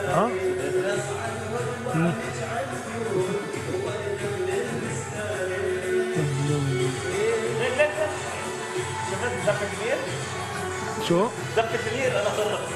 ها؟ مم. شفت زفة النير؟ شو؟ زفة النير انا صرت.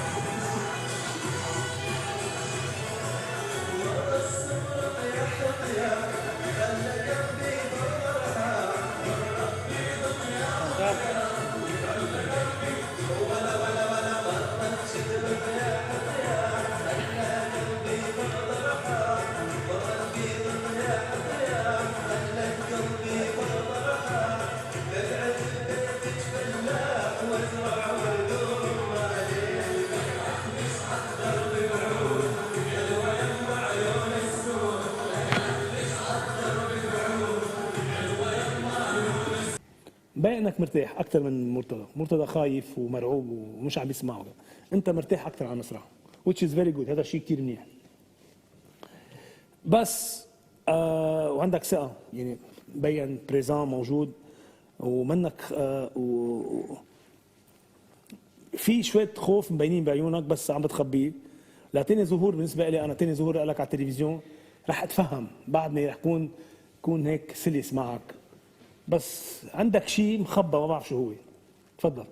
باين انك مرتاح اكثر من مرتضى، مرتضى خايف ومرعوب ومش عم يسمعه. انت مرتاح اكثر على المسرح which is very good، هذا شيء كثير منيح. بس وعندك ثقة، يعني بين بريزان موجود ومنك في شوية خوف مبينين بعيونك بس عم بتخبيه. لتاني ظهور بالنسبة لي أنا، تاني ظهور لك على التلفزيون رح أتفهم بعدني، رح كون هيك سلس معك، بس عندك شيء مخبى ما بعرف شو هو. تفضل.